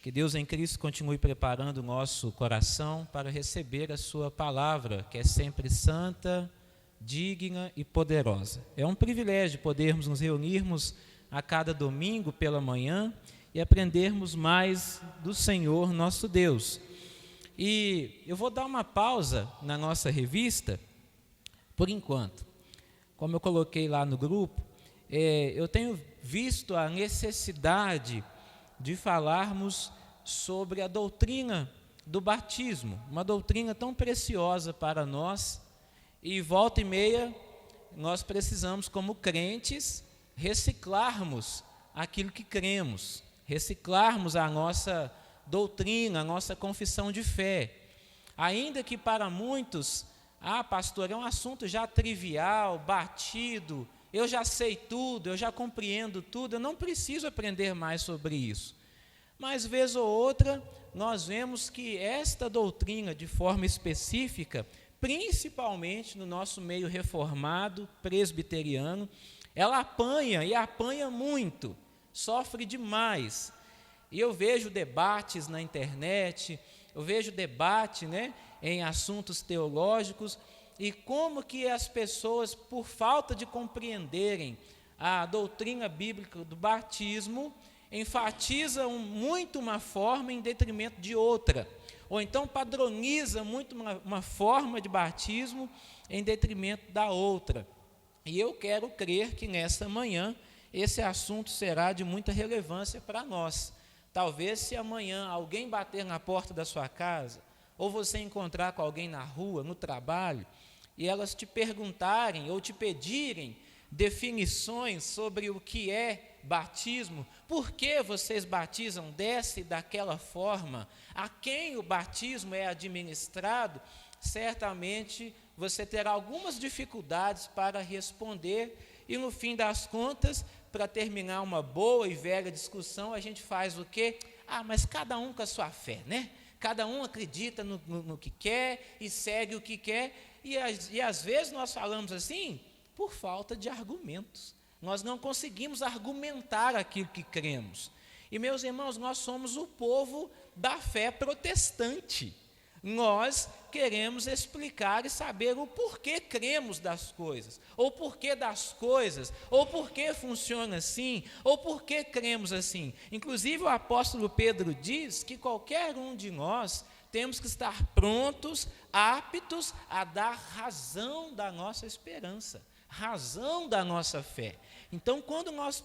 Que Deus em Cristo continue preparando o nosso coração para receber a sua palavra, que é sempre santa, digna e poderosa. É um privilégio podermos nos reunirmos a cada domingo pela manhã e aprendermos mais do Senhor nosso Deus. E eu vou dar uma pausa na nossa revista, por enquanto. Como eu coloquei lá no grupo, eu tenho visto a necessidade de falarmos sobre a doutrina do batismo, uma doutrina tão preciosa para nós, e volta e meia nós precisamos, como crentes, reciclarmos aquilo que cremos, reciclarmos a nossa doutrina, a nossa confissão de fé. Ainda que para muitos, pastor, é um assunto já trivial, batido, eu já sei tudo, eu já compreendo tudo, eu não preciso aprender mais sobre isso. Mas, vez ou outra, nós vemos que esta doutrina, de forma específica, principalmente no nosso meio reformado, presbiteriano, ela apanha, e apanha muito, sofre demais. E eu vejo debates na internet, eu vejo debate, em assuntos teológicos, e como que as pessoas, por falta de compreenderem a doutrina bíblica do batismo, enfatizam muito uma forma em detrimento de outra, ou então padroniza muito uma forma de batismo em detrimento da outra. E eu quero crer que nesta manhã esse assunto será de muita relevância para nós. Talvez, se amanhã alguém bater na porta da sua casa, ou você encontrar com alguém na rua, no trabalho, e elas te perguntarem ou te pedirem definições sobre o que é batismo, por que vocês batizam dessa e daquela forma, a quem o batismo é administrado, certamente você terá algumas dificuldades para responder, e no fim das contas, para terminar uma boa e velha discussão, a gente faz o quê? Mas cada um com a sua fé, Cada um acredita no que quer e segue o que quer, e às vezes nós falamos assim, por falta de argumentos. Nós não conseguimos argumentar aquilo que cremos. E, meus irmãos, nós somos o povo da fé protestante. Nós queremos explicar e saber o porquê cremos das coisas, ou porquê das coisas, ou porquê funciona assim, ou porquê cremos assim. Inclusive, o apóstolo Pedro diz que qualquer um de nós temos que estar prontos, aptos a dar razão da nossa esperança, razão da nossa fé. Então, quando nós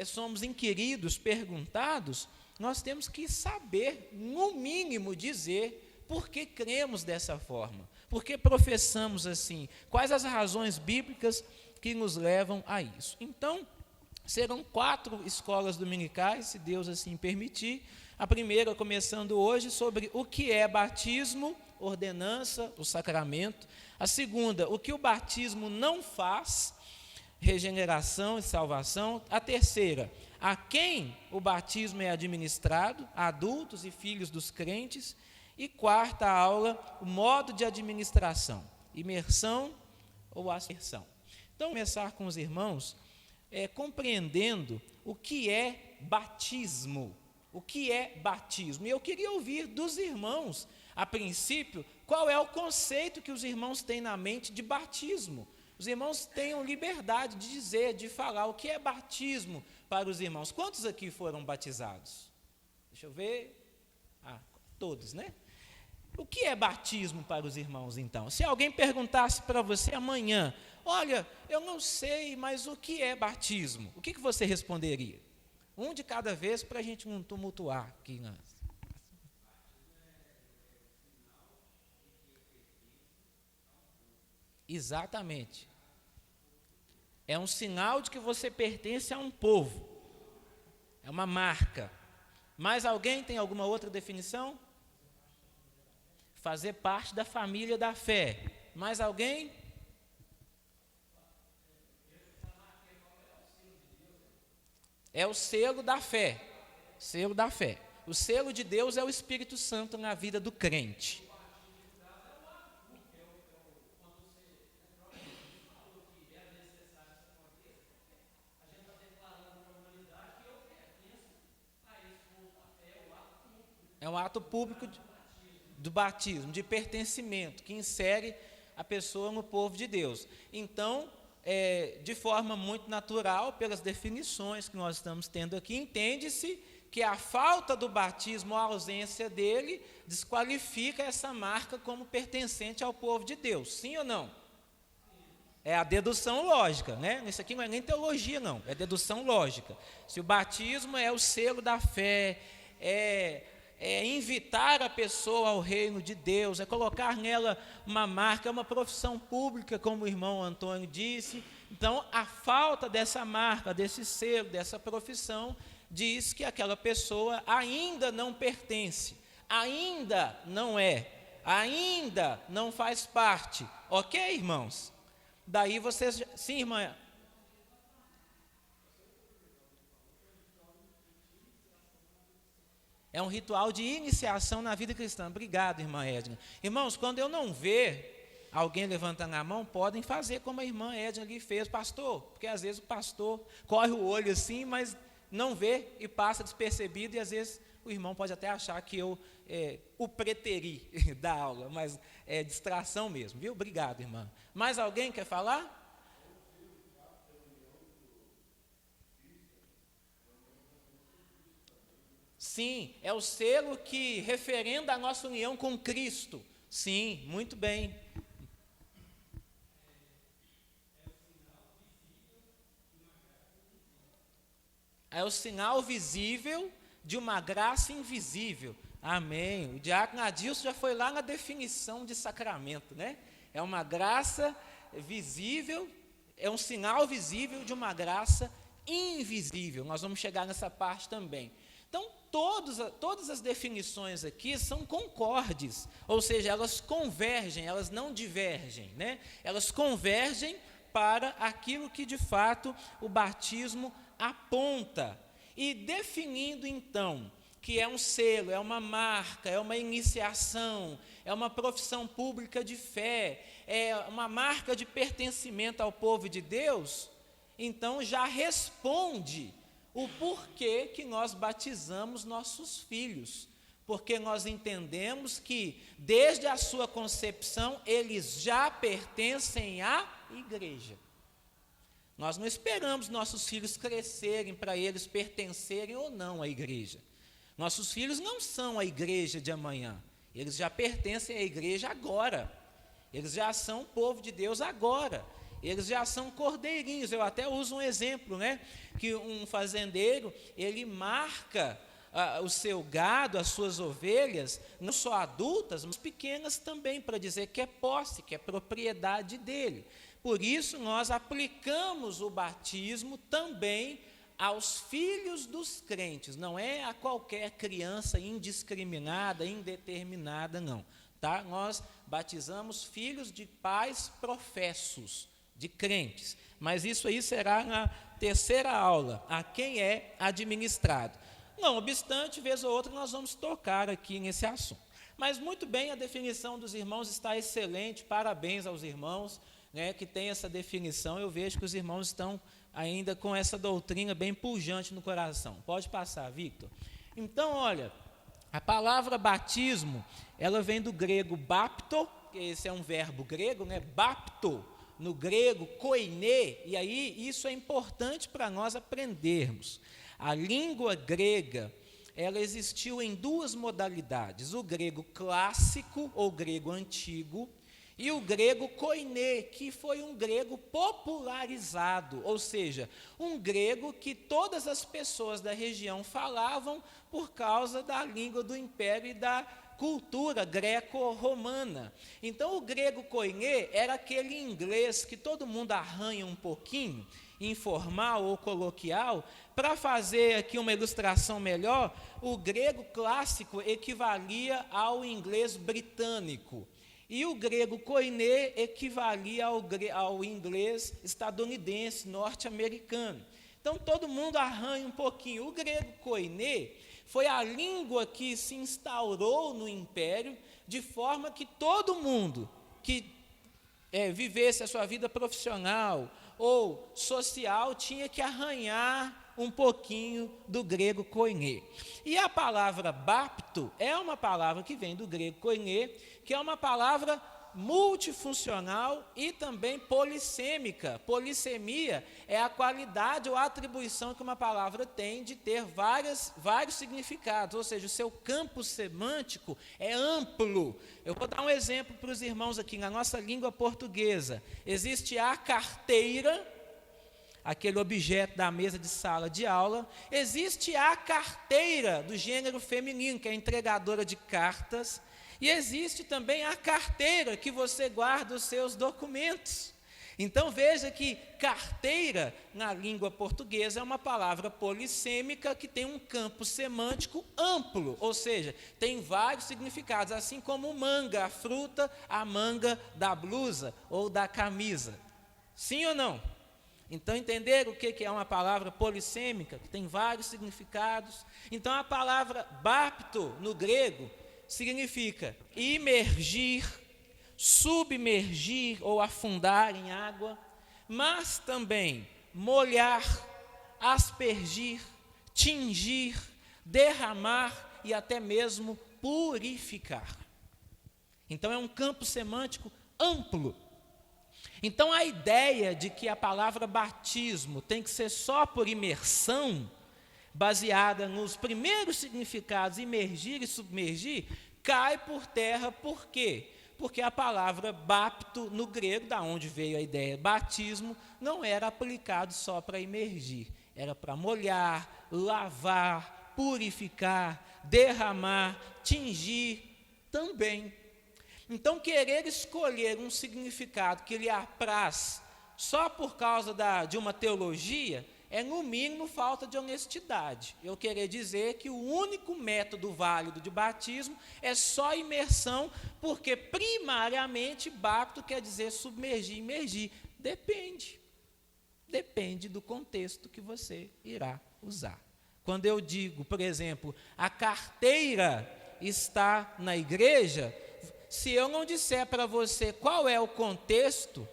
somos inquiridos, perguntados, nós temos que saber, no mínimo, dizer por que cremos dessa forma, por que professamos assim, quais as razões bíblicas que nos levam a isso. Então, serão 4 escolas dominicais, se Deus assim permitir. A primeira, começando hoje, sobre o que é batismo, ordenança, o sacramento. A segunda, o que o batismo não faz, regeneração e salvação. A terceira, a quem o batismo é administrado, adultos e filhos dos crentes. E quarta aula, o modo de administração, imersão ou aspersão. Então, começar com os irmãos, compreendendo o que é batismo. O que é batismo? E eu queria ouvir dos irmãos, a princípio, qual é o conceito que os irmãos têm na mente de batismo. Os irmãos tenham liberdade de dizer, de falar o que é batismo para os irmãos. Quantos aqui foram batizados? Deixa eu ver. Todos, O que é batismo para os irmãos, então? Se alguém perguntasse para você amanhã, olha, eu não sei, mas o que é batismo? O que você responderia? Um de cada vez para a gente não tumultuar aqui. Exatamente. É um sinal de que você pertence a um povo. É uma marca. Mais alguém tem alguma outra definição? Fazer parte da família da fé. Mais alguém? É o selo da fé. Selo da fé. O selo de Deus é o Espírito Santo na vida do crente. É um ato público do batismo, de pertencimento, que insere a pessoa no povo de Deus. Então, de forma muito natural, pelas definições que nós estamos tendo aqui, entende-se que a falta do batismo, a ausência dele, desqualifica essa marca como pertencente ao povo de Deus. Sim ou não? É a dedução lógica, né? Isso aqui não é nem teologia, não. É dedução lógica. Se o batismo é o selo da fé, é invitar a pessoa ao reino de Deus, é colocar nela uma marca, é uma profissão pública, como o irmão Antônio disse. Então, a falta dessa marca, desse selo, dessa profissão, diz que aquela pessoa ainda não pertence, ainda não ainda não faz parte. Ok, irmãos? Daí vocês... Sim, irmã? É um ritual de iniciação na vida cristã. Obrigado, irmã Edna. Irmãos, quando eu não ver alguém levantando a mão, podem fazer como a irmã Edna ali fez. Pastor, porque às vezes o pastor corre o olho assim, mas não vê e passa despercebido, e às vezes o irmão pode até achar que eu o preteri da aula, mas é distração mesmo, viu? Obrigado, irmã. Mais alguém quer falar? Sim, é o selo que referenda a nossa união com Cristo. Sim, muito bem. É o sinal visível de uma graça invisível. Amém. O diácono Adilson já foi lá na definição de sacramento, né? É uma graça visível, é um sinal visível de uma graça invisível. Nós vamos chegar nessa parte também. Então, todas as definições aqui são concordes, ou seja, elas convergem, elas não divergem, né? Elas convergem para aquilo que de fato o batismo aponta. E definindo então que é um selo, é uma marca, é uma iniciação, é uma profissão pública de fé, é uma marca de pertencimento ao povo de Deus, então já responde o porquê que nós batizamos nossos filhos, porque nós entendemos que desde a sua concepção eles já pertencem à igreja. Nós não esperamos nossos filhos crescerem para eles pertencerem ou não à igreja. Nossos filhos não são a igreja de amanhã, eles já pertencem à igreja agora, eles já são povo de Deus agora. Eles já são cordeirinhos. Eu até uso um exemplo, né? Que um fazendeiro, ele marca o seu gado, as suas ovelhas, não só adultas, mas pequenas também, para dizer que é posse, que é propriedade dele. Por isso, nós aplicamos o batismo também aos filhos dos crentes. Não é a qualquer criança indiscriminada, indeterminada, não. Tá? Nós batizamos filhos de pais professos, de crentes, mas isso aí será na terceira aula, a quem é administrado. Não obstante, vez ou outra nós vamos tocar aqui nesse assunto. Mas muito bem, a definição dos irmãos está excelente, parabéns aos irmãos, né, que tem essa definição. Eu vejo que os irmãos estão ainda com essa doutrina bem pujante no coração. Pode passar, Victor. Então, olha, a palavra batismo, ela vem do grego bapto, que esse é um verbo grego, né, bapto, no grego, koine, e aí isso é importante para nós aprendermos. A língua grega, ela existiu em duas modalidades, o grego clássico, ou grego antigo, e o grego koine, que foi um grego popularizado, ou seja, um grego que todas as pessoas da região falavam por causa da língua do império e da cultura greco-romana. Então, o grego koine era aquele inglês que todo mundo arranha um pouquinho, informal ou coloquial. Para fazer aqui uma ilustração melhor, o grego clássico equivalia ao inglês britânico, e o grego koine equivalia ao inglês estadunidense, norte-americano. Então, todo mundo arranha um pouquinho. O grego koine foi a língua que se instaurou no império, de forma que todo mundo que vivesse a sua vida profissional ou social tinha que arranhar um pouquinho do grego koiné. E a palavra bapto é uma palavra que vem do grego koiné, que é uma palavra multifuncional e também polissêmica. Polissemia é a qualidade ou a atribuição que uma palavra tem de ter vários significados, ou seja, o seu campo semântico é amplo. Eu vou dar um exemplo para os irmãos aqui. Na nossa língua portuguesa, existe a carteira, aquele objeto da mesa de sala de aula. Existe a carteira do gênero feminino, que é a entregadora de cartas. E existe também a carteira que você guarda os seus documentos. Então veja que carteira na língua portuguesa é uma palavra polissêmica que tem um campo semântico amplo, ou seja, tem vários significados, assim como manga, a fruta, a manga da blusa ou da camisa. Sim ou não? Então entenderam o que é uma palavra polissêmica, que tem vários significados? Então a palavra bapto no grego significa imergir, submergir ou afundar em água, mas também molhar, aspergir, tingir, derramar e até mesmo purificar. Então é um campo semântico amplo. Então a ideia de que a palavra batismo tem que ser só por imersão, baseada nos primeiros significados, imergir e submergir, cai por terra. Por quê? Porque a palavra bapto no grego, da onde veio a ideia batismo, não era aplicado só para imergir, era para molhar, lavar, purificar, derramar, tingir também. Então, querer escolher um significado que lhe apraz só por causa de uma teologia é, no mínimo, falta de honestidade. Eu querer dizer que o único método válido de batismo é só imersão, porque primariamente bapto quer dizer submergir, imergir. Depende do contexto que você irá usar. Quando eu digo, por exemplo, a carteira está na igreja, se eu não disser para você qual é o contexto,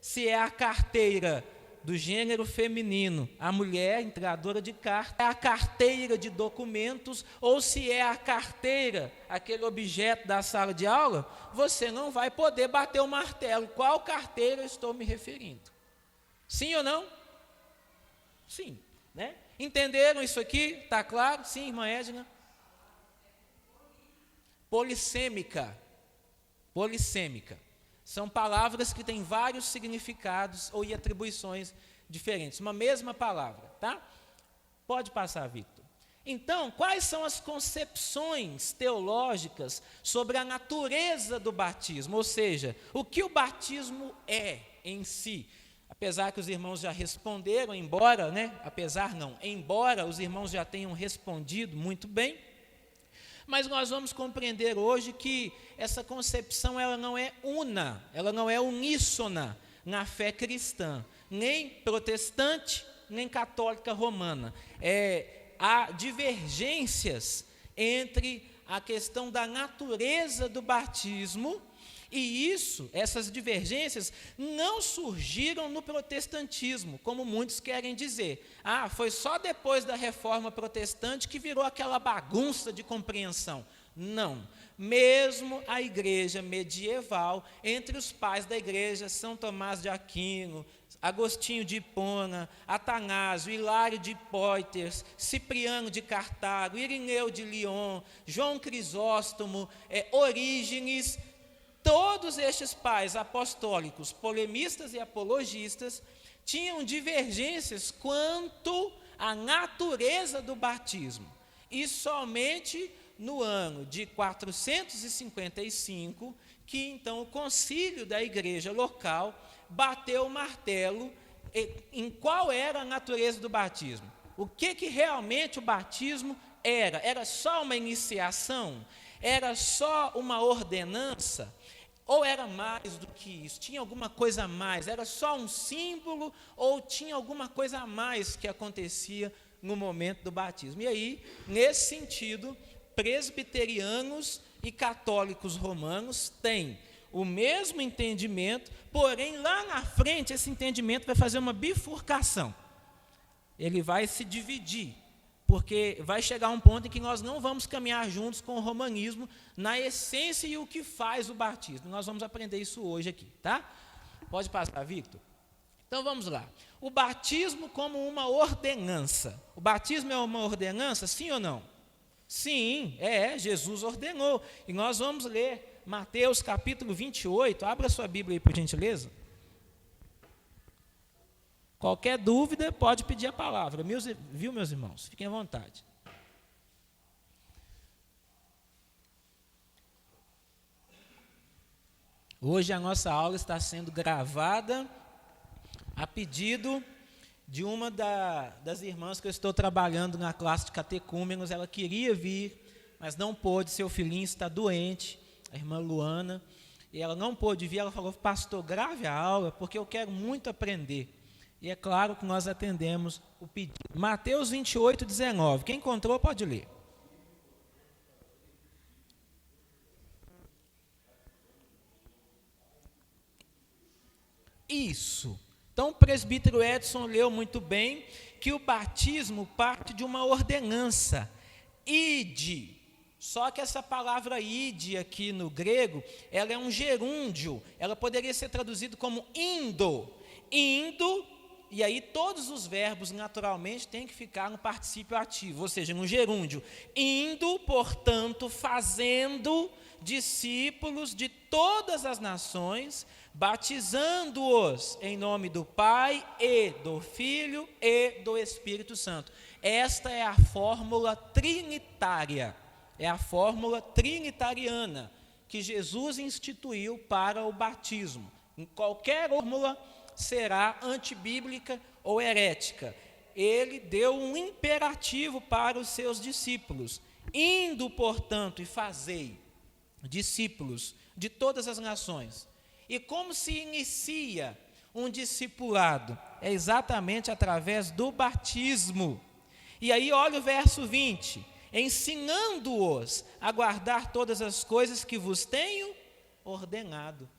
se é a carteira do gênero feminino, a mulher entregadora de carta, é a carteira de documentos, ou se é a carteira, aquele objeto da sala de aula, você não vai poder bater o martelo. Qual carteira eu estou me referindo? Sim ou não? Sim, né? Entenderam isso aqui? Está claro? Sim, irmã Edna? Polissêmica. São palavras que têm vários significados ou atribuições diferentes. Uma mesma palavra, tá? Pode passar, Victor. Então, quais são as concepções teológicas sobre a natureza do batismo? Ou seja, o que o batismo é em si? Apesar que os irmãos já responderam, embora os irmãos já tenham respondido muito bem, mas nós vamos compreender hoje que essa concepção ela não é uníssona na fé cristã, nem protestante, nem católica romana. Há divergências entre a questão da natureza do batismo, e essas divergências não surgiram no protestantismo, como muitos querem dizer. Foi só depois da reforma protestante que virou aquela bagunça de compreensão. Não. Mesmo a igreja medieval, entre os pais da igreja, São Tomás de Aquino, Agostinho de Hipona, Atanásio, Hilário de Poitiers, Cipriano de Cartago, Irineu de Lyon, João Crisóstomo, Orígenes, todos estes pais apostólicos, polemistas e apologistas, tinham divergências quanto à natureza do batismo. E somente no ano de 455, que então o concílio da igreja local bateu o martelo em qual era a natureza do batismo. O que realmente o batismo era? Era só uma iniciação? Era só uma ordenança? Ou era mais do que isso? Tinha alguma coisa a mais? Era só um símbolo? Ou tinha alguma coisa a mais que acontecia no momento do batismo? E aí, nesse sentido, presbiterianos e católicos romanos têm o mesmo entendimento, porém, lá na frente, esse entendimento vai fazer uma bifurcação. ele vai se dividir, porque vai chegar um ponto em que nós não vamos caminhar juntos com o romanismo na essência e o que faz o batismo. Nós vamos aprender isso hoje aqui, tá? Pode passar, Victor? Então vamos lá. O batismo como uma ordenança. O batismo é uma ordenança, sim ou não? Sim, Jesus ordenou. E nós vamos ler Mateus capítulo 28. Abra sua Bíblia aí, por gentileza. Qualquer dúvida, pode pedir a palavra. Viu, meus irmãos? Fiquem à vontade. Hoje a nossa aula está sendo gravada a pedido de uma das irmãs que eu estou trabalhando na classe de catecúmenos. Ela queria vir, mas não pôde, seu filhinho está doente, a irmã Luana, e ela não pôde vir. Ela falou: pastor, grave a aula, porque eu quero muito aprender. E é claro que nós atendemos o pedido. Mateus 28, 19. Quem encontrou pode ler. Isso. Então o presbítero Edson leu muito bem que o batismo parte de uma ordenança. Ide. Só que essa palavra ide aqui no grego, ela é um gerúndio. Ela poderia ser traduzida como indo. Indo. E aí todos os verbos naturalmente têm que ficar no particípio ativo, ou seja, no gerúndio. Indo, portanto, fazendo discípulos de todas as nações, batizando-os em nome do Pai e do Filho e do Espírito Santo. Esta é a fórmula trinitária, é a fórmula trinitariana que Jesus instituiu para o batismo. Em qualquer fórmula será antibíblica ou herética. Ele deu um imperativo para os seus discípulos: indo, portanto, e fazei discípulos de todas as nações. E como se inicia um discipulado? É exatamente através do batismo. E aí olha o verso 20: ensinando-os a guardar todas as coisas que vos tenho ordenado.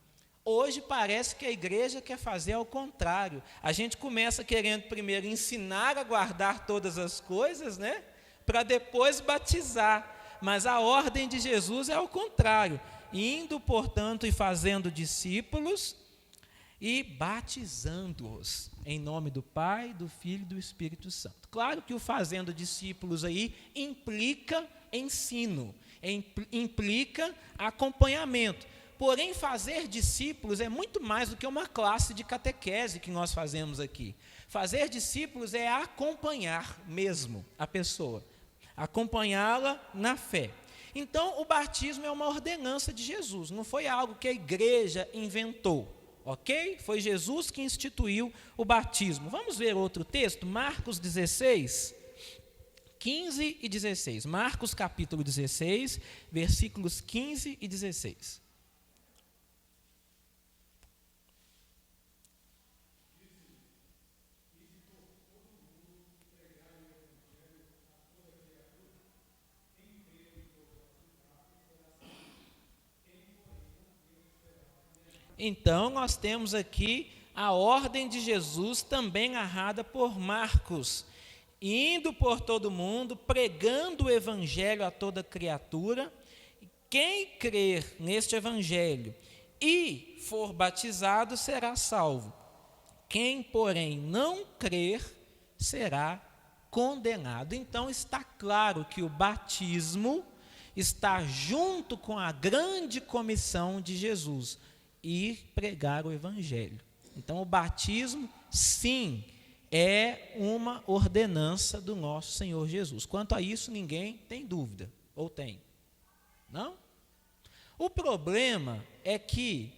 Hoje parece que a igreja quer fazer ao contrário. A gente começa querendo primeiro ensinar a guardar todas as coisas, né? Para depois batizar. Mas a ordem de Jesus é ao contrário. Indo, portanto, e fazendo discípulos e batizando-os em nome do Pai, do Filho e do Espírito Santo. Claro que o fazendo discípulos aí implica ensino, implica acompanhamento. Porém, fazer discípulos é muito mais do que uma classe de catequese que nós fazemos aqui. Fazer discípulos é acompanhar mesmo a pessoa, acompanhá-la na fé. Então, o batismo é uma ordenança de Jesus, não foi algo que a igreja inventou, ok? Foi Jesus que instituiu o batismo. Vamos ver outro texto, Marcos 16, 15 e 16. Marcos capítulo 16, versículos 15 e 16. Então, nós temos aqui a ordem de Jesus, também narrada por Marcos: indo por todo mundo, pregando o evangelho a toda criatura. Quem crer neste evangelho e for batizado será salvo. Quem, porém, não crer será condenado. Então, está claro que o batismo está junto com a grande comissão de Jesus: ir pregar o evangelho. Então, o batismo, sim, é uma ordenança do nosso Senhor Jesus. Quanto a isso, ninguém tem dúvida. Ou tem? Não? O problema é que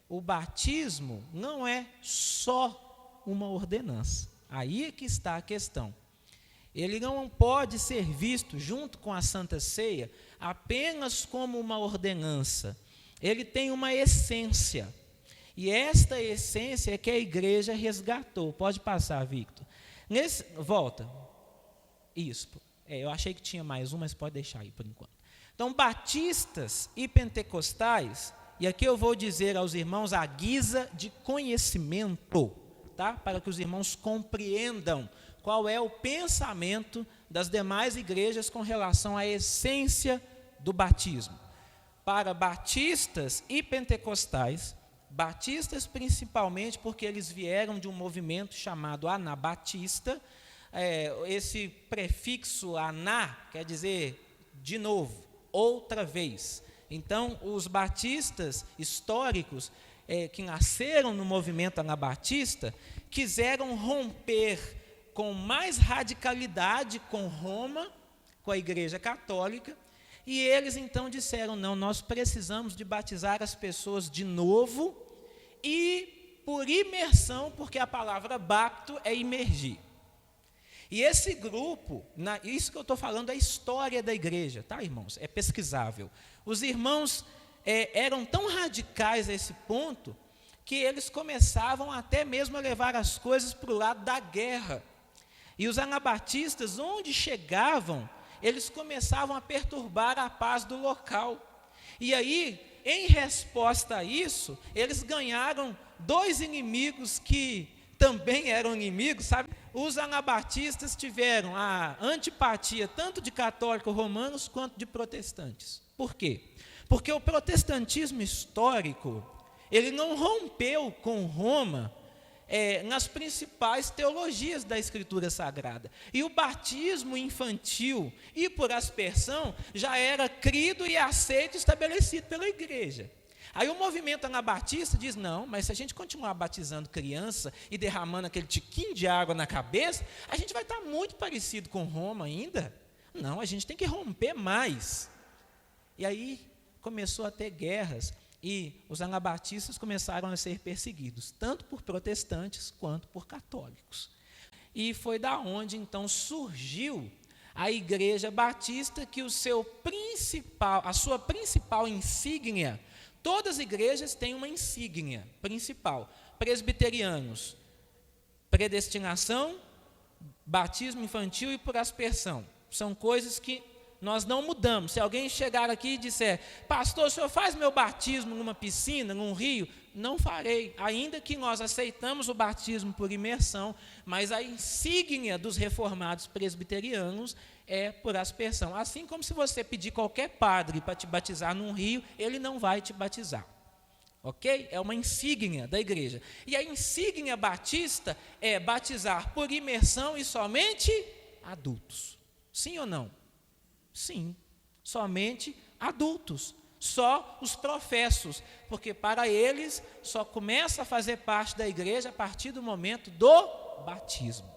o batismo não é só uma ordenança. Aí é que está a questão. Ele não pode ser visto junto com a Santa Ceia apenas como uma ordenança. Ele tem uma essência, e esta essência é que a igreja resgatou. Pode passar, Victor. Volta. Isso. Eu achei que tinha mais um, mas pode deixar aí por enquanto. Então, batistas e pentecostais, e aqui eu vou dizer aos irmãos a guisa de conhecimento, tá? Para que os irmãos compreendam qual é o pensamento das demais igrejas com relação à essência do batismo. Para batistas e pentecostais, batistas principalmente porque eles vieram de um movimento chamado anabatista, esse prefixo aná quer dizer de novo, outra vez. Então, os batistas históricos que nasceram no movimento anabatista quiseram romper com mais radicalidade com Roma, com a Igreja Católica, e eles então disseram, não, nós precisamos de batizar as pessoas de novo e por imersão, porque a palavra bapto é imergir. E esse grupo, isso que eu estou falando é a história da igreja, tá, irmãos? É pesquisável. Os irmãos eram tão radicais a esse ponto que eles começavam até mesmo a levar as coisas para o lado da guerra. E os anabatistas, onde chegavam, eles começavam a perturbar a paz do local. E aí, em resposta a isso, eles ganharam 2 inimigos que também eram inimigos, sabe? Os anabatistas tiveram a antipatia tanto de católicos romanos quanto de protestantes. Por quê? Porque o protestantismo histórico, ele não rompeu com Roma nas principais teologias da Escritura Sagrada. E o batismo infantil e por aspersão já era crido e aceito e estabelecido pela igreja. Aí o movimento anabatista diz, não, mas se a gente continuar batizando criança e derramando aquele tiquinho de água na cabeça, a gente vai estar muito parecido com Roma ainda. Não, a gente tem que romper mais. E aí começou a ter guerras e os anabatistas começaram a ser perseguidos, tanto por protestantes quanto por católicos. E foi da onde então surgiu a Igreja Batista, que a sua principal insígnia, todas as igrejas têm uma insígnia principal. Presbiterianos, predestinação, batismo infantil e por aspersão. São coisas que nós não mudamos. Se alguém chegar aqui e disser, pastor, o senhor faz meu batismo numa piscina, num rio? Não farei, ainda que nós aceitamos o batismo por imersão, mas a insígnia dos reformados presbiterianos é por aspersão. Assim como se você pedir qualquer padre para te batizar num rio, ele não vai te batizar. Ok? É uma insígnia da igreja. E a insígnia batista é batizar por imersão e somente adultos. Sim ou não? Sim, somente adultos, só os professos, porque para eles só começa a fazer parte da igreja a partir do momento do batismo.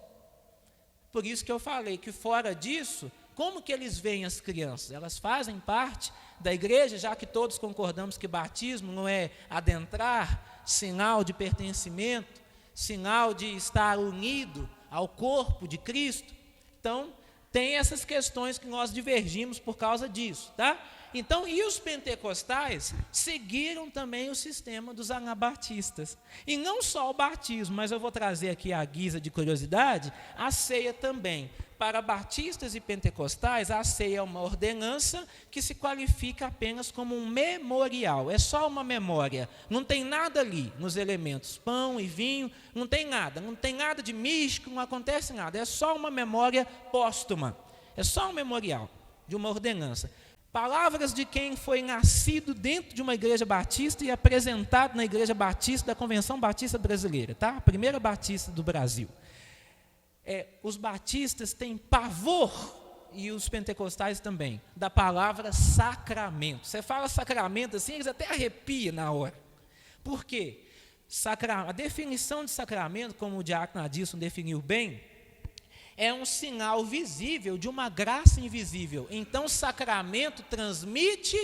Por isso que eu falei que fora disso, como que eles veem as crianças? Elas fazem parte da igreja, já que todos concordamos que batismo não é adentrar, sinal de pertencimento, sinal de estar unido ao corpo de Cristo. Então, tem essas questões que nós divergimos por causa disso, tá? Então, e os pentecostais seguiram também o sistema dos anabatistas. E não só o batismo, mas eu vou trazer aqui à guisa de curiosidade, a ceia também. Para batistas e pentecostais, a ceia é uma ordenança que se qualifica apenas como um memorial. É só uma memória. Não tem nada ali nos elementos, pão e vinho, não tem nada de místico, não acontece nada. É só uma memória póstuma. É só um memorial de uma ordenança. Palavras de quem foi nascido dentro de uma igreja batista e apresentado na igreja batista da Convenção Batista Brasileira, tá? A primeira batista do Brasil. Os batistas têm pavor, e os pentecostais também, da palavra sacramento. Você fala sacramento assim, eles até arrepiam na hora. Por quê? A definição de sacramento, como o diácono Adilson definiu bem, é um sinal visível de uma graça invisível. Então, sacramento transmite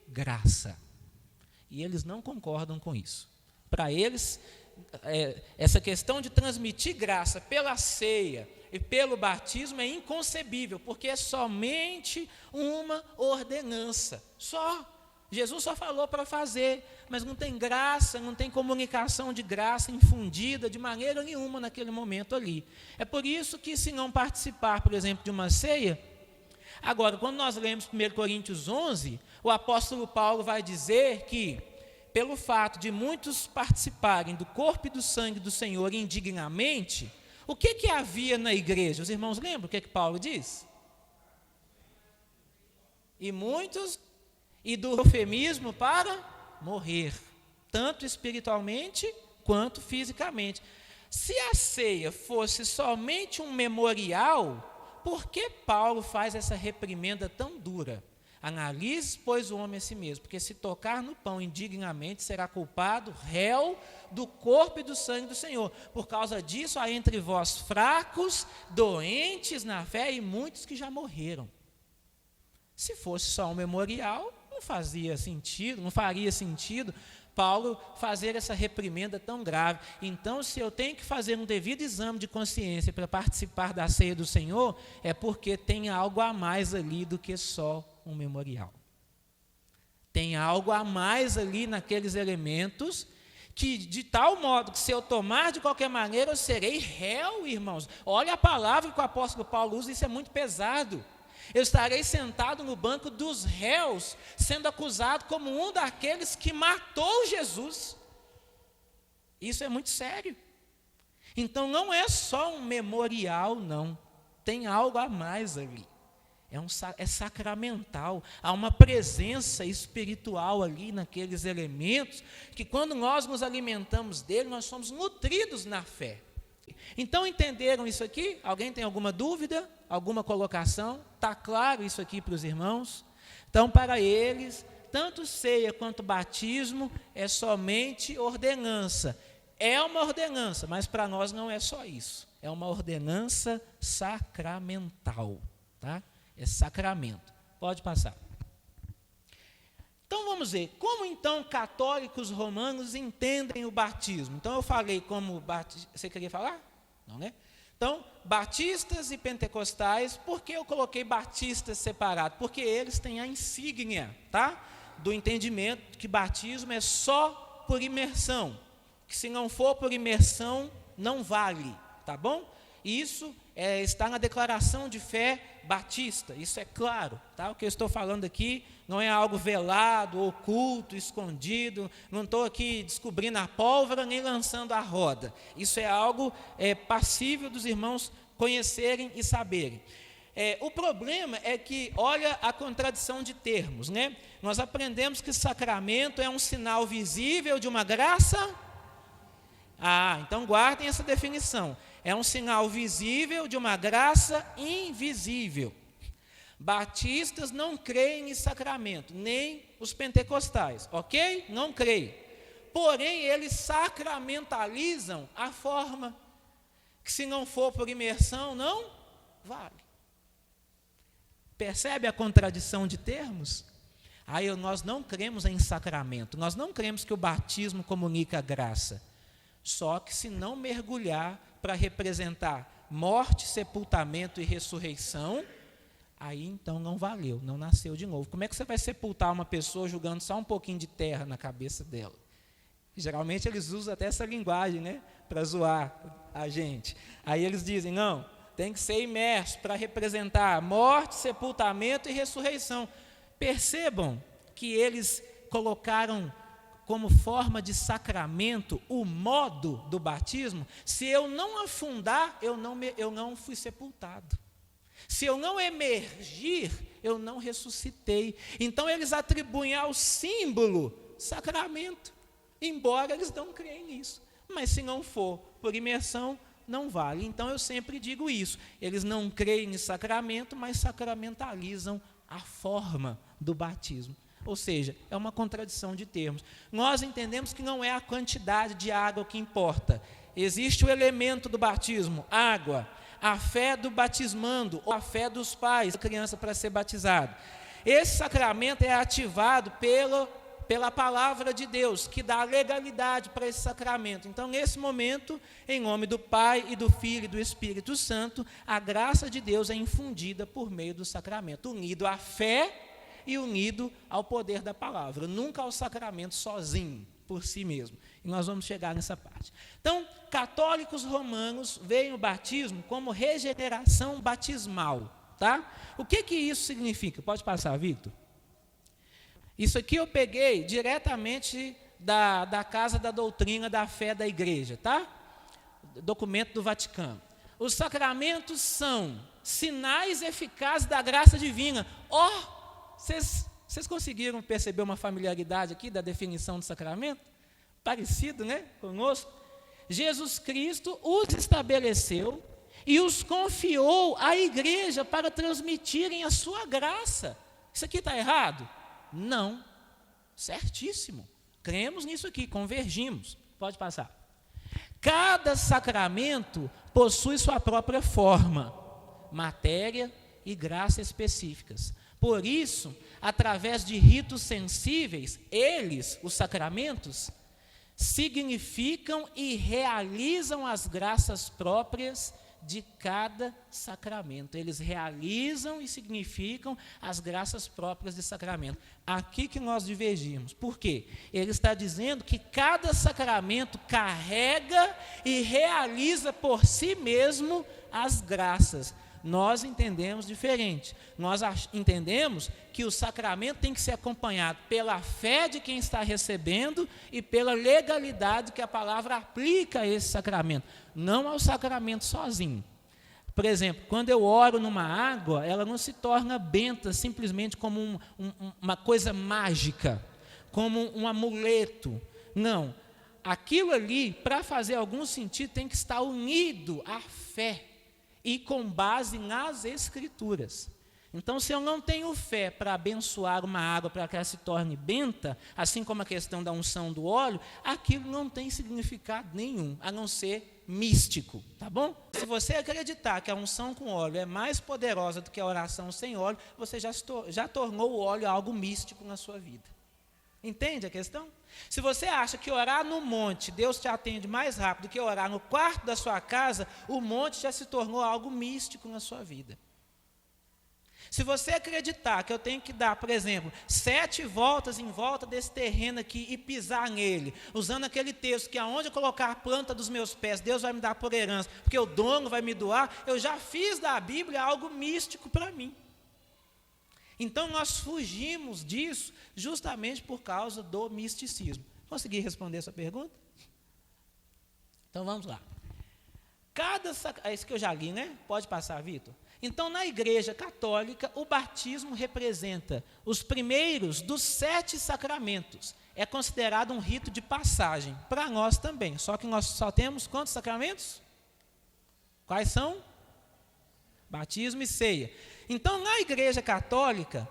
graça. E eles não concordam com isso. Para eles, essa questão de transmitir graça pela ceia e pelo batismo é inconcebível, porque é somente uma ordenança. Só. Jesus só falou para fazer, mas não tem graça, não tem comunicação de graça infundida de maneira nenhuma naquele momento ali. É por isso que, se não participar, por exemplo, de uma ceia, agora, quando nós lemos 1 Coríntios 11, o apóstolo Paulo vai dizer que, pelo fato de muitos participarem do corpo e do sangue do Senhor indignamente, O que havia na igreja? Os irmãos lembram o que Paulo diz? E muitos, e do eufemismo para morrer, tanto espiritualmente quanto fisicamente. Se a ceia fosse somente um memorial, por que Paulo faz essa reprimenda tão dura? Analise, pois, o homem a si mesmo, porque se tocar no pão indignamente, será culpado, réu do corpo e do sangue do Senhor. Por causa disso, há entre vós fracos, doentes na fé e muitos que já morreram. Se fosse só um memorial, não faria sentido Paulo fazer essa reprimenda tão grave. Então, se eu tenho que fazer um devido exame de consciência para participar da ceia do Senhor, é porque tem algo a mais ali do que só um memorial. Tem algo a mais ali naqueles elementos, que de tal modo que se eu tomar de qualquer maneira, eu serei réu, irmãos. Olha a palavra que o apóstolo Paulo usa, isso é muito pesado. Eu estarei sentado no banco dos réus, sendo acusado como um daqueles que matou Jesus. Isso é muito sério. Então não é só um memorial, não. Tem algo a mais ali. É sacramental. Há uma presença espiritual ali naqueles elementos, que quando nós nos alimentamos dele, nós somos nutridos na fé. Então entenderam isso aqui? Alguém tem alguma dúvida? Alguma colocação? Está claro isso aqui para os irmãos? Então, para eles, tanto ceia quanto batismo é somente ordenança. É uma ordenança, mas para nós não é só isso. É uma ordenança sacramental, tá? É sacramento. Pode passar. Então vamos ver, como então católicos romanos entendem o batismo? Então eu falei como você queria falar? Não, né? Então, batistas e pentecostais, por que eu coloquei batistas separados? Porque eles têm a insígnia, tá? Do entendimento que batismo é só por imersão, que se não for por imersão, não vale, tá bom? Isso está na declaração de fé batista, isso é claro, tá? O que eu estou falando aqui não é algo velado, oculto, escondido, não estou aqui descobrindo a pólvora nem lançando a roda. Isso é algo passível dos irmãos conhecerem e saberem. O problema é que, olha a contradição de termos, né? Nós aprendemos que sacramento é um sinal visível de uma graça. Então guardem essa definição. É um sinal visível de uma graça invisível. Batistas não creem em sacramento, nem os pentecostais, ok? Não creem. Porém, eles sacramentalizam a forma, que se não for por imersão, não vale. Percebe a contradição de termos? Nós não cremos em sacramento, nós não cremos que o batismo comunica a graça. Só que se não mergulhar para representar morte, sepultamento e ressurreição, aí então não valeu, não nasceu de novo. Como é que você vai sepultar uma pessoa jogando só um pouquinho de terra na cabeça dela? Geralmente eles usam até essa linguagem, né, para zoar a gente. Aí eles dizem, não, tem que ser imerso para representar morte, sepultamento e ressurreição. Percebam que eles colocaram como forma de sacramento o modo do batismo. Se eu não afundar, eu não fui sepultado. Se eu não emergir, eu não ressuscitei. Então eles atribuem ao símbolo sacramento, embora eles não creem nisso. Mas se não for por imersão, não vale. Então eu sempre digo isso. Eles não creem em sacramento, mas sacramentalizam a forma do batismo. Ou seja, é uma contradição de termos. Nós entendemos que não é a quantidade de água que importa. Existe o elemento do batismo, água, a fé do batismando, ou a fé dos pais, da criança para ser batizado. Esse sacramento é ativado pela palavra de Deus, que dá legalidade para esse sacramento. Então, nesse momento, em nome do Pai e do Filho e do Espírito Santo, a graça de Deus é infundida por meio do sacramento, unido à fé e unido ao poder da palavra, nunca ao sacramento sozinho, por si mesmo. E nós vamos chegar nessa parte. Então, católicos romanos veem o batismo como regeneração batismal, tá? O que isso significa? Pode passar, Victor? Isso aqui eu peguei diretamente da Casa da Doutrina da Fé da Igreja, tá? Documento do Vaticano. Os sacramentos são sinais eficazes da graça divina. Vocês conseguiram perceber uma familiaridade aqui da definição do sacramento? Parecido, né, conosco? Jesus Cristo os estabeleceu e os confiou à igreja para transmitirem a sua graça. Isso aqui está errado? Não. Certíssimo. Cremos nisso aqui, convergimos. Pode passar. Cada sacramento possui sua própria forma, matéria e graça específicas. Por isso, através de ritos sensíveis, eles, os sacramentos, significam e realizam as graças próprias de cada sacramento. Eles realizam e significam as graças próprias de sacramento. Aqui que nós divergimos. Por quê? Ele está dizendo que cada sacramento carrega e realiza por si mesmo as graças. Nós entendemos diferente. Nós entendemos que o sacramento tem que ser acompanhado pela fé de quem está recebendo e pela legalidade que a palavra aplica a esse sacramento, não ao sacramento sozinho. Por exemplo, quando eu oro numa água, ela não se torna benta simplesmente como uma coisa mágica, como um amuleto. Não. Aquilo ali, para fazer algum sentido, tem que estar unido à fé e com base nas Escrituras. Então, se eu não tenho fé para abençoar uma água para que ela se torne benta, assim como a questão da unção do óleo, aquilo não tem significado nenhum, a não ser místico, tá bom? Se você acreditar que a unção com óleo é mais poderosa do que a oração sem óleo, você já tornou o óleo algo místico na sua vida. Entende a questão? Se você acha que orar no monte, Deus te atende mais rápido do que orar no quarto da sua casa, o monte já se tornou algo místico na sua vida. Se você acreditar que eu tenho que dar, por exemplo, 7 voltas em volta desse terreno aqui e pisar nele, usando aquele texto que aonde eu colocar a planta dos meus pés, Deus vai me dar por herança, porque o dono vai me doar, eu já fiz da Bíblia algo místico para mim. Então, nós fugimos disso justamente por causa do misticismo. Consegui responder essa pergunta? Então, vamos lá. É isso que eu já li, né? Pode passar, Vitor? Então, na Igreja Católica, o batismo representa os primeiros dos 7 sacramentos. É considerado um rito de passagem. Para nós também. Só que nós só temos quantos sacramentos? Quais são? Batismo e ceia. Então, na Igreja Católica,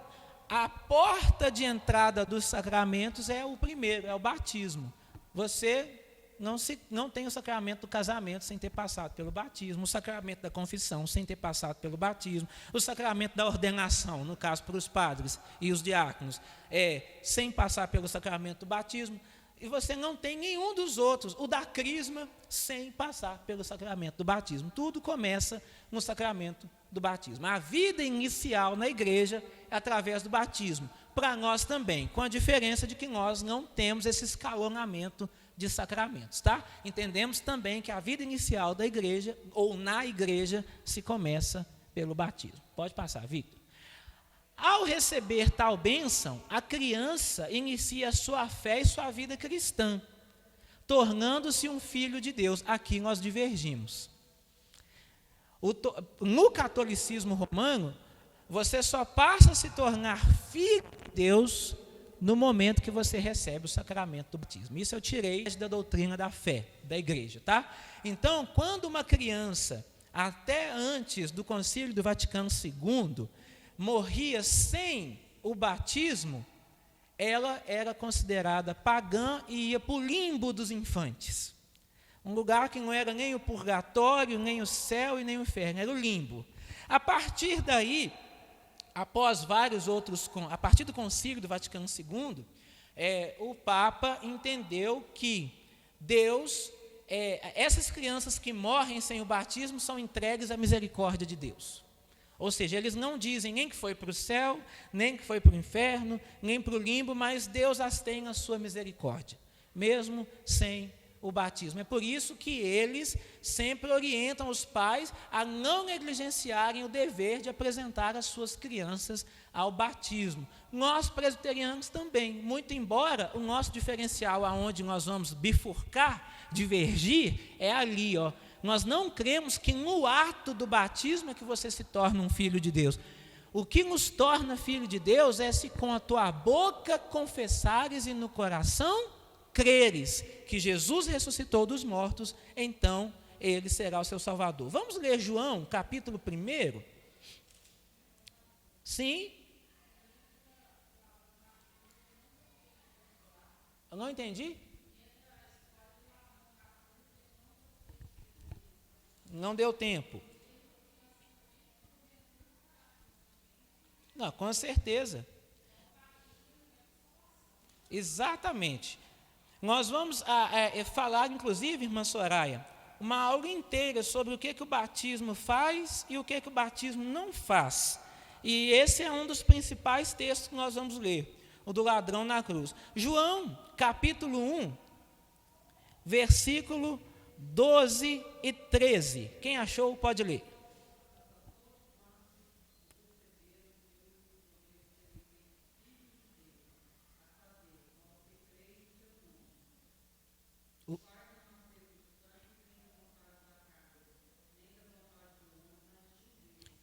a porta de entrada dos sacramentos é o primeiro, é o batismo. Você não tem o sacramento do casamento sem ter passado pelo batismo, o sacramento da confissão sem ter passado pelo batismo, o sacramento da ordenação, no caso para os padres e os diáconos, sem passar pelo sacramento do batismo. E você não tem nenhum dos outros, o da crisma, sem passar pelo sacramento do batismo. Tudo começa no sacramento do batismo. A vida inicial na igreja é através do batismo. Para nós também, com a diferença de que nós não temos esse escalonamento de sacramentos, tá? Entendemos também que a vida inicial da igreja, ou na igreja, se começa pelo batismo. Pode passar, Victor. Ao receber tal bênção, a criança inicia sua fé e sua vida cristã, tornando-se um filho de Deus. Aqui nós divergimos. No catolicismo romano, você só passa a se tornar filho de Deus no momento que você recebe o sacramento do batismo. Isso eu tirei da doutrina da fé da igreja, tá? Então, quando uma criança, até antes do Concílio do Vaticano II, morria sem o batismo, ela era considerada pagã e ia para o limbo dos infantes. Um lugar que não era nem o purgatório, nem o céu e nem o inferno, era o limbo. A partir daí, após vários outros, a partir do Concílio do Vaticano II, o Papa entendeu que Deus, essas crianças que morrem sem o batismo são entregues à misericórdia de Deus. Ou seja, eles não dizem nem que foi para o céu, nem que foi para o inferno, nem para o limbo, mas Deus as tem na sua misericórdia, mesmo sem o batismo. É por isso que eles sempre orientam os pais a não negligenciarem o dever de apresentar as suas crianças ao batismo. Nós presbiterianos também, muito embora o nosso diferencial aonde nós vamos bifurcar, divergir, é ali, Nós não cremos que no ato do batismo é que você se torna um filho de Deus. O que nos torna filho de Deus é se com a tua boca confessares e no coração creres que Jesus ressuscitou dos mortos, então ele será o seu Salvador. Vamos ler João, capítulo 1? Sim. Eu não entendi? Não deu tempo. Não, com certeza. Exatamente. Nós vamos falar, inclusive, irmã Soraya, uma aula inteira sobre o que o batismo faz e o que o batismo não faz. E esse é um dos principais textos que nós vamos ler, o do ladrão na cruz. João, capítulo 1, versículo 12 e 13. Quem achou, pode ler.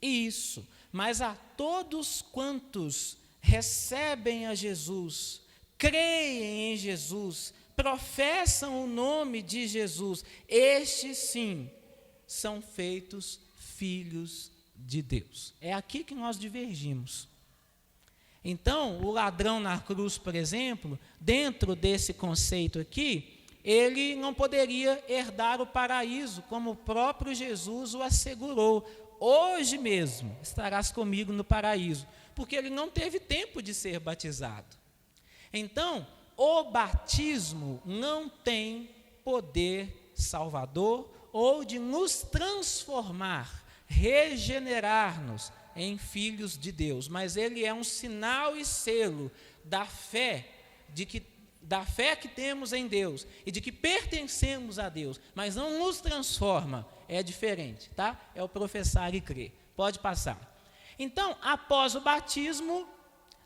Isso, mas a todos quantos recebem a Jesus, creem em Jesus, professam o nome de Jesus, estes sim são feitos filhos de Deus. É aqui que nós divergimos. Então, o ladrão na cruz, por exemplo, dentro desse conceito aqui, ele não poderia herdar o paraíso, como o próprio Jesus o assegurou. Hoje mesmo estarás comigo no paraíso, porque ele não teve tempo de ser batizado. Então, o batismo não tem poder salvador ou de nos transformar, regenerar-nos em filhos de Deus, mas ele é um sinal e selo da fé, da fé que temos em Deus e de que pertencemos a Deus, mas não nos transforma, é diferente, tá? É o professar e crer. Pode passar. Então, após o batismo,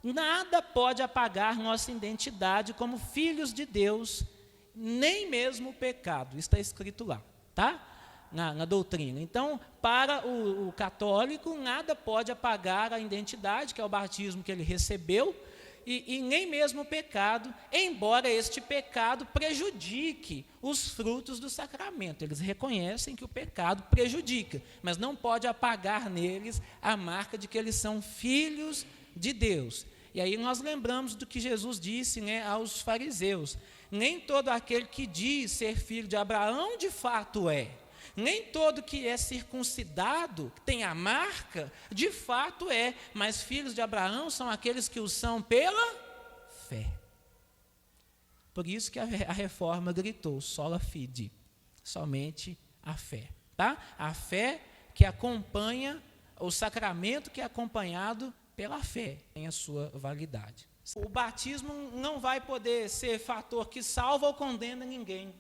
nada pode apagar nossa identidade como filhos de Deus, nem mesmo o pecado. Isso está escrito lá, tá? Na doutrina. Então, para o católico, nada pode apagar a identidade, que é o batismo que ele recebeu, e nem mesmo o pecado, embora este pecado prejudique os frutos do sacramento. Eles reconhecem que o pecado prejudica, mas não pode apagar neles a marca de que eles são filhos de Deus. E aí nós lembramos do que Jesus disse, né, aos fariseus: nem todo aquele que diz ser filho de Abraão de fato é. Nem todo que é circuncidado, que tem a marca, de fato é, mas filhos de Abraão são aqueles que o são pela fé. Por isso que a reforma gritou, sola fide, somente a fé, tá? A fé que acompanha, o sacramento que é acompanhado pela fé, tem a sua validade. O batismo não vai poder ser fator que salva ou condena ninguém,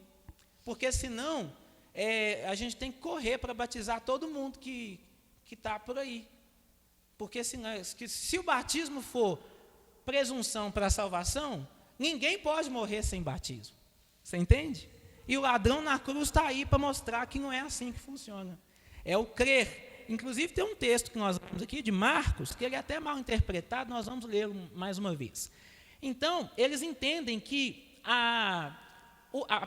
porque senão a gente tem que correr para batizar todo mundo que está por aí. Porque se o batismo for presunção para a salvação, ninguém pode morrer sem batismo. Você entende? E o ladrão na cruz está aí para mostrar que não é assim que funciona. É o crer. Inclusive tem um texto que nós vamos aqui, de Marcos, que ele é até mal interpretado, nós vamos ler mais uma vez. Então, eles entendem que a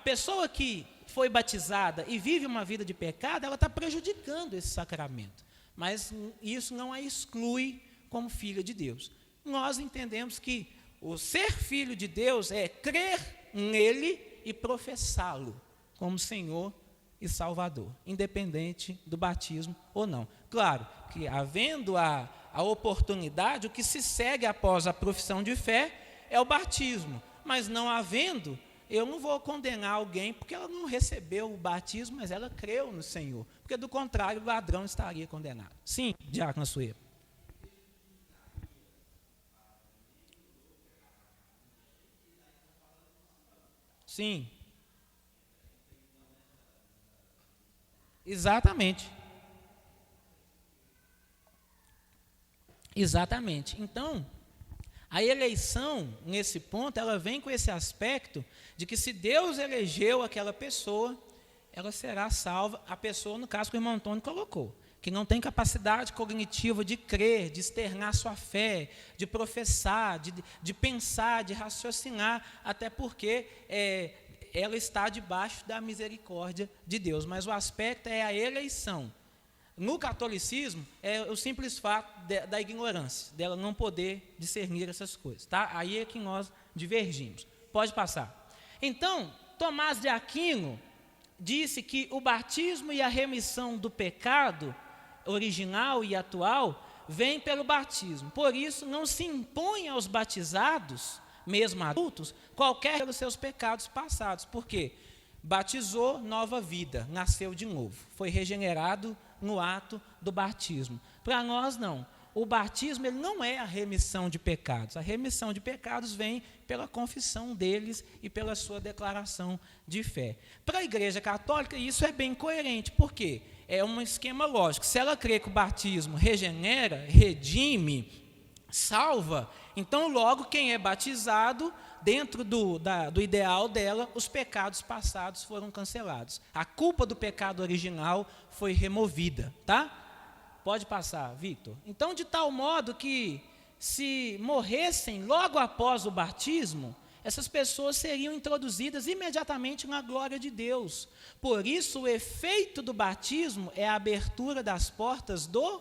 pessoa que foi batizada e vive uma vida de pecado, ela está prejudicando esse sacramento. Mas isso não a exclui como filha de Deus. Nós entendemos que o ser filho de Deus é crer nele e professá-lo como Senhor e Salvador, independente do batismo ou não. Claro que, havendo a oportunidade, o que se segue após a profissão de fé é o batismo, mas não havendo, eu não vou condenar alguém porque ela não recebeu o batismo, mas ela creu no Senhor. Porque, do contrário, o ladrão estaria condenado. Sim, diácono Sueiro. Sim. Exatamente. Exatamente. Então, a eleição, nesse ponto, ela vem com esse aspecto de que se Deus elegeu aquela pessoa, ela será salva, a pessoa, no caso que o irmão Antônio colocou, que não tem capacidade cognitiva de crer, de externar sua fé, de professar, de pensar, de raciocinar, até porque ela está debaixo da misericórdia de Deus. Mas o aspecto é a eleição. No catolicismo, é o simples fato da ignorância, dela não poder discernir essas coisas. Tá? Aí é que nós divergimos. Pode passar. Então, Tomás de Aquino disse que o batismo e a remissão do pecado original e atual vem pelo batismo. Por isso, não se impõe aos batizados, mesmo adultos, qualquer pelos seus pecados passados. Por quê? Batizou, nova vida, nasceu de novo, foi regenerado no ato do batismo. Para nós, não. O batismo ele não é a remissão de pecados. A remissão de pecados vem pela confissão deles e pela sua declaração de fé. Para a Igreja Católica, isso é bem coerente. Por quê? É um esquema lógico. Se ela crê que o batismo regenera, redime, salva, então logo quem é batizado, dentro do ideal dela, os pecados passados foram cancelados. A culpa do pecado original foi removida, tá? Pode passar, Victor. Então, de tal modo que, se morressem logo após o batismo, essas pessoas seriam introduzidas imediatamente na glória de Deus. Por isso, o efeito do batismo é a abertura das portas do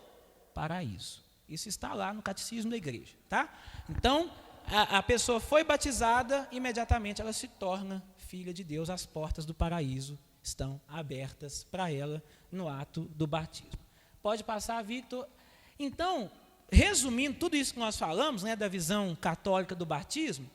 paraíso. Isso está lá no Catecismo da Igreja, tá? Então, a pessoa foi batizada, imediatamente ela se torna filha de Deus. As portas do paraíso estão abertas para ela no ato do batismo. Pode passar, Victor. Então, resumindo tudo isso que nós falamos, né, da visão católica do batismo,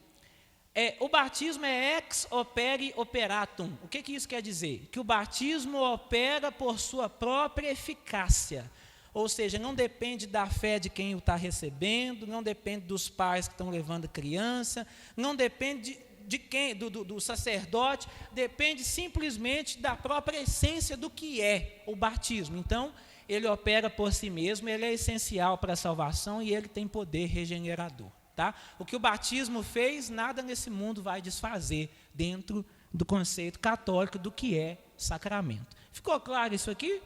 o batismo é ex opere operatum. O que isso quer dizer? Que o batismo opera por sua própria eficácia. Ou seja, não depende da fé de quem o está recebendo, não depende dos pais que estão levando a criança, não depende de quem, do sacerdote, depende simplesmente da própria essência do que é o batismo. Então, ele opera por si mesmo, ele é essencial para a salvação e ele tem poder regenerador. Tá? O que o batismo fez, nada nesse mundo vai desfazer dentro do conceito católico do que é sacramento. Ficou claro isso aqui?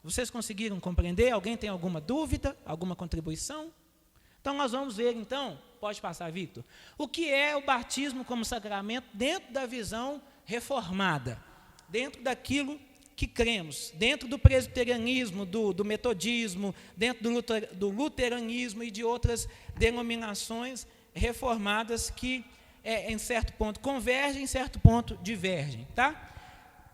Vocês conseguiram compreender? Alguém tem alguma dúvida? Alguma contribuição? Então nós vamos ver, então, pode passar, Victor, o que é o batismo como sacramento dentro da visão reformada, dentro daquilo que cremos, dentro do presbiterianismo, do metodismo, dentro do luteranismo e de outras denominações reformadas que, em certo ponto, convergem, em certo ponto, divergem. Tá?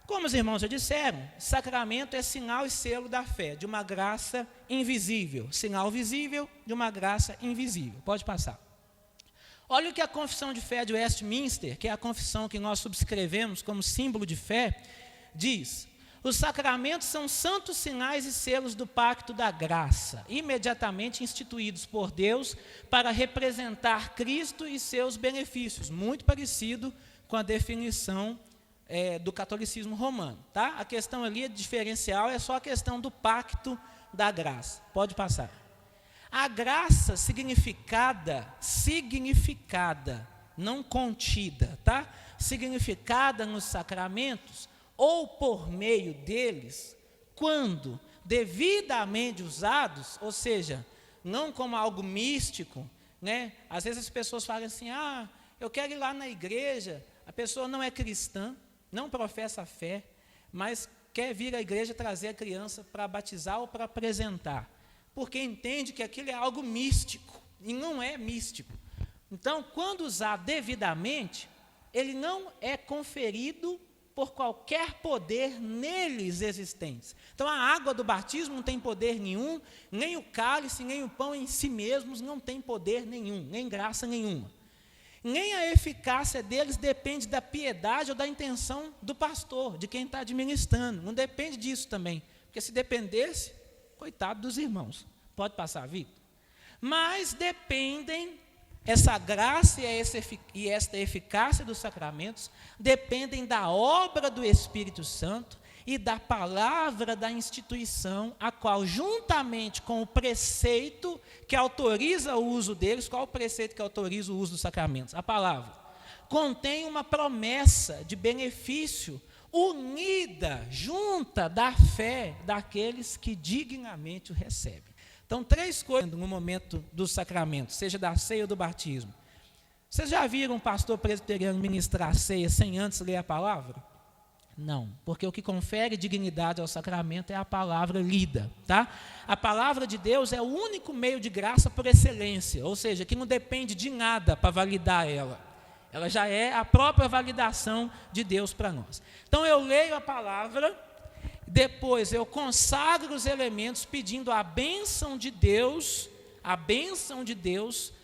Como os irmãos já disseram, sacramento é sinal e selo da fé, de uma graça invisível. Sinal visível de uma graça invisível. Pode passar. Olha o que a Confissão de Fé de Westminster, que é a confissão que nós subscrevemos como símbolo de fé, diz: os sacramentos são santos sinais e selos do pacto da graça, imediatamente instituídos por Deus para representar Cristo e seus benefícios, muito parecido com a definição do catolicismo romano. Tá? A questão ali diferencial é só a questão do pacto da graça. Pode passar. A graça significada, não contida, tá? Significada nos sacramentos, ou por meio deles, quando devidamente usados, ou seja, não como algo místico, né? Às vezes as pessoas falam assim: eu quero ir lá na igreja, a pessoa não é cristã, não professa a fé, mas quer vir à igreja trazer a criança para batizar ou para apresentar, porque entende que aquilo é algo místico, e não é místico. Então, quando usado devidamente, ele não é conferido por qualquer poder neles existentes. Então, a água do batismo não tem poder nenhum, nem o cálice, nem o pão em si mesmos não tem poder nenhum, nem graça nenhuma. Nem a eficácia deles depende da piedade ou da intenção do pastor, de quem está administrando. Não depende disso também, porque se dependesse, coitado dos irmãos. Pode passar, Victor? Mas dependem, essa graça e esta eficácia dos sacramentos dependem da obra do Espírito Santo e da palavra da instituição, a qual, juntamente com o preceito que autoriza o uso deles, qual o preceito que autoriza o uso dos sacramentos? A palavra. Contém uma promessa de benefício unida, junta da fé daqueles que dignamente o recebem. Então, 3 coisas no momento do sacramento, seja da ceia ou do batismo. Vocês já viram um pastor presbiteriano ministrar a ceia sem antes ler a palavra? Não, porque o que confere dignidade ao sacramento é a palavra lida, tá? A palavra de Deus é o único meio de graça por excelência, ou seja, que não depende de nada para validar ela. Ela já é a própria validação de Deus para nós. Então eu leio a palavra, depois eu consagro os elementos pedindo a bênção de Deus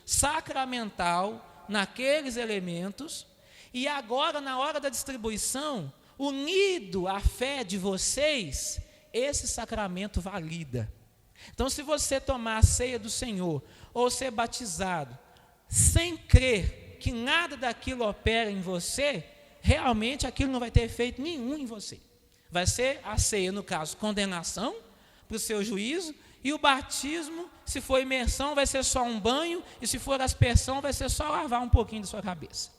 sacramental naqueles elementos, e agora na hora da distribuição, unido à fé de vocês, esse sacramento valida. Então, se você tomar a ceia do Senhor, ou ser batizado, sem crer que nada daquilo opera em você, realmente aquilo não vai ter efeito nenhum em você. Vai ser a ceia, no caso, condenação para o seu juízo, e o batismo, se for imersão, vai ser só um banho, e se for aspersão, vai ser só lavar um pouquinho da sua cabeça.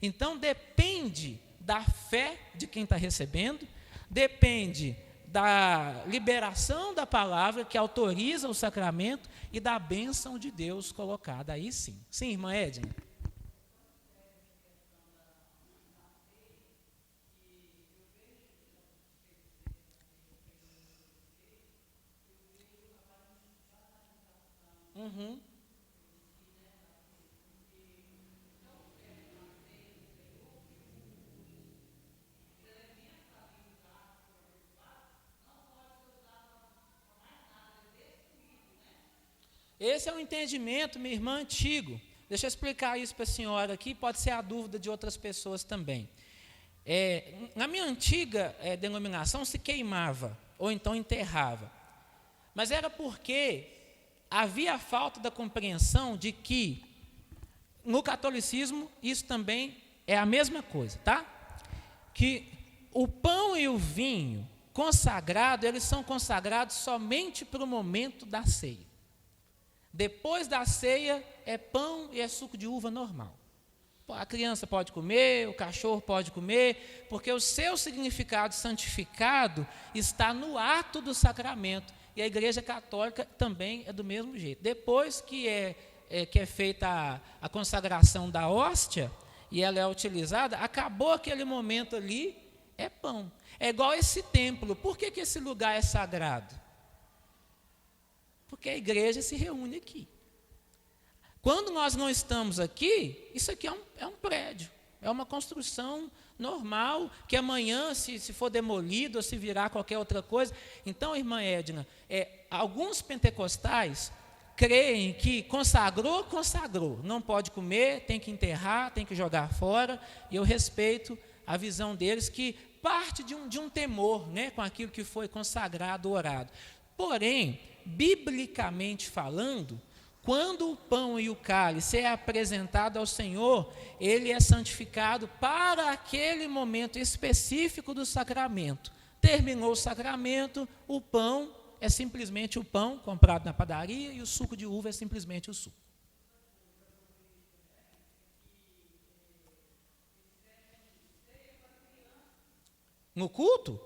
Então, depende da fé de quem está recebendo, depende da liberação da palavra que autoriza o sacramento e da bênção de Deus colocada. Aí sim. Sim, irmã Edna? Uhum. Esse é um entendimento, minha irmã, antigo. Deixa eu explicar isso para a senhora aqui, pode ser a dúvida de outras pessoas também. Na minha antiga denominação se queimava, ou então enterrava. Mas era porque havia a falta da compreensão de que no catolicismo isso também é a mesma coisa, tá? Que o pão e o vinho consagrado, eles são consagrados somente para o momento da ceia. Depois da ceia é pão e é suco de uva normal. A criança pode comer, o cachorro pode comer, porque o seu significado santificado está no ato do sacramento. E a Igreja Católica também é do mesmo jeito. Depois que é feita a consagração da hóstia, e ela é utilizada, acabou aquele momento ali, é pão. É igual esse templo. Por que esse lugar é sagrado? Porque a igreja se reúne aqui. Quando nós não estamos aqui, isso aqui é um prédio, é uma construção normal, que amanhã, se for demolido ou se virar qualquer outra coisa. Então, irmã Edna, alguns pentecostais creem que consagrou, não pode comer, tem que enterrar, tem que jogar fora, e eu respeito a visão deles, que parte de um temor, né, com aquilo que foi consagrado, orado. Porém, biblicamente falando, quando o pão e o cálice é apresentado ao Senhor, ele é santificado para aquele momento específico do sacramento. Terminou o sacramento, o pão é simplesmente o pão comprado na padaria e o suco de uva é simplesmente o suco. No culto?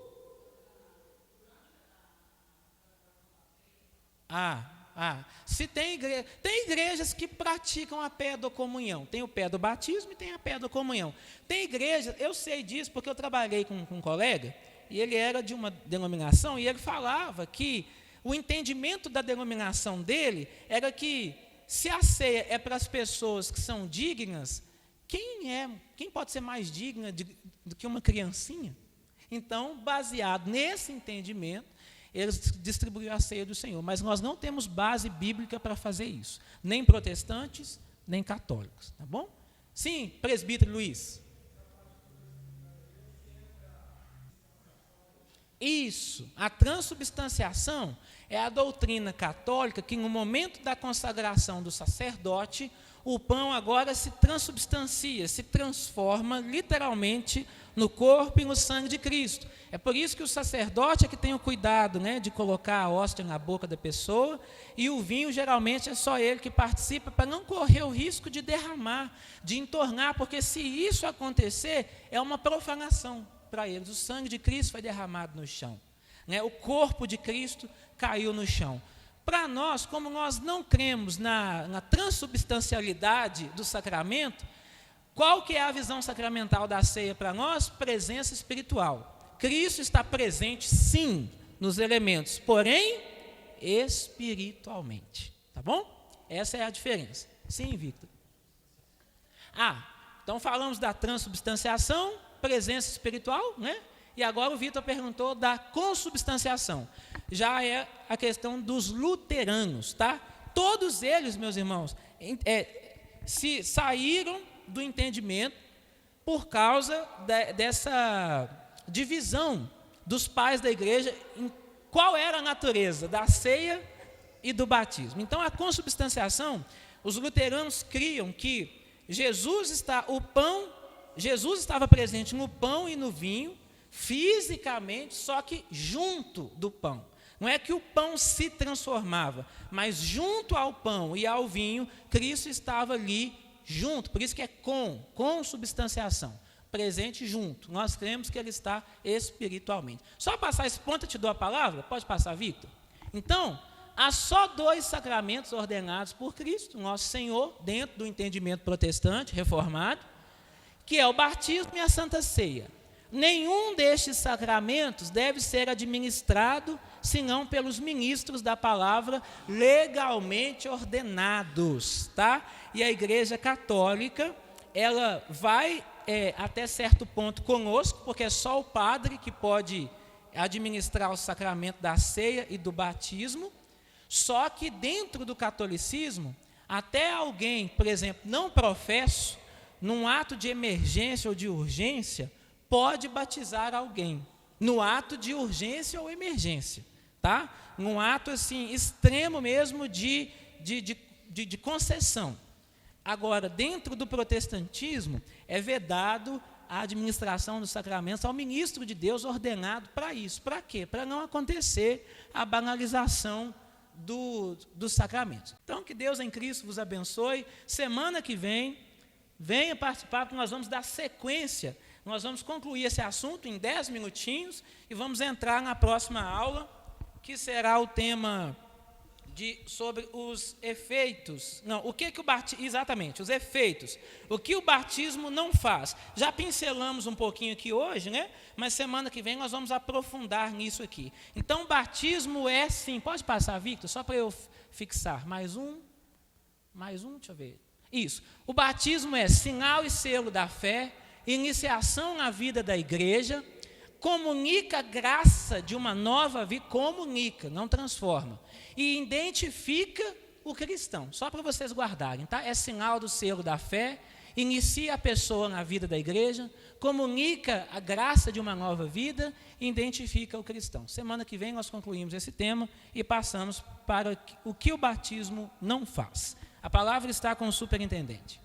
Se tem igrejas que praticam a pedocomunhão. Tem o pedobatismo e tem a pedocomunhão. Tem igrejas, eu sei disso porque eu trabalhei com um colega, e ele era de uma denominação, e ele falava que o entendimento da denominação dele era que, se a ceia é para as pessoas que são dignas, quem pode ser mais digna do que uma criancinha? Então, baseado nesse entendimento, eles distribuíram a ceia do Senhor. Mas nós não temos base bíblica para fazer isso. Nem protestantes, nem católicos. Tá bom? Sim, presbítero Luiz. Isso. A transubstanciação é a doutrina católica que, no momento da consagração do sacerdote, o pão agora se transubstancia, se transforma literalmente no corpo e no sangue de Cristo. É por isso que o sacerdote é que tem o cuidado, né, de colocar a hóstia na boca da pessoa, e o vinho geralmente é só ele que participa, para não correr o risco de derramar, de entornar, porque se isso acontecer, é uma profanação para eles. O sangue de Cristo foi derramado no chão, né? O corpo de Cristo caiu no chão. Para nós, como nós não cremos na transubstancialidade do sacramento, qual que é a visão sacramental da ceia para nós? Presença espiritual. Cristo está presente, sim, nos elementos, porém, espiritualmente. Tá bom? Essa é a diferença. Sim, Victor. Então falamos da transubstanciação, presença espiritual, né? E agora o Vitor perguntou da consubstanciação. Já é a questão dos luteranos, tá? Todos eles, meus irmãos, se saíram do entendimento por causa dessa divisão dos pais da igreja em qual era a natureza da ceia e do batismo. Então, a consubstanciação, os luteranos criam que Jesus estava presente no pão e no vinho, fisicamente, só que junto do pão. Não é que o pão se transformava, mas junto ao pão e ao vinho, Cristo estava ali junto. Por isso que é consubstanciação, presente junto. Nós cremos que ele está espiritualmente. Só passar esse ponto, eu te dou a palavra? Pode passar, Victor? Então, há só 2 sacramentos ordenados por Cristo, nosso Senhor, dentro do entendimento protestante, reformado, que é o batismo e a Santa Ceia. Nenhum destes sacramentos deve ser administrado senão pelos ministros da palavra legalmente ordenados, tá? E a Igreja Católica, ela vai até certo ponto conosco, porque é só o padre que pode administrar o sacramento da ceia e do batismo. Só que dentro do catolicismo, até alguém, por exemplo, não professo, num ato de emergência ou de urgência, pode batizar alguém, no ato de urgência ou emergência, tá? Num ato assim, extremo mesmo de concessão. Agora, dentro do protestantismo, é vedado a administração dos sacramentos ao ministro de Deus ordenado para isso. Para quê? Para não acontecer a banalização dos sacramentos. Então, que Deus em Cristo vos abençoe. Semana que vem, venha participar, porque nós vamos dar sequência. Nós vamos concluir esse assunto em 10 minutinhos e vamos entrar na próxima aula, que será o tema sobre os efeitos. Não, o que o batismo... Exatamente, os efeitos. O que o batismo não faz. Já pincelamos um pouquinho aqui hoje, né? Mas semana que vem nós vamos aprofundar nisso aqui. Então, o batismo é sim... Pode passar, Victor, só para eu fixar. Mais um, deixa eu ver. Isso. O batismo é sinal e selo da fé, iniciação na vida da igreja, comunica a graça de uma nova vida, comunica, não transforma, e identifica o cristão, só para vocês guardarem, tá? É sinal do selo da fé, inicia a pessoa na vida da igreja, comunica a graça de uma nova vida e identifica o cristão. Semana que vem nós concluímos esse tema e passamos para o que o batismo não faz. A palavra está com o superintendente.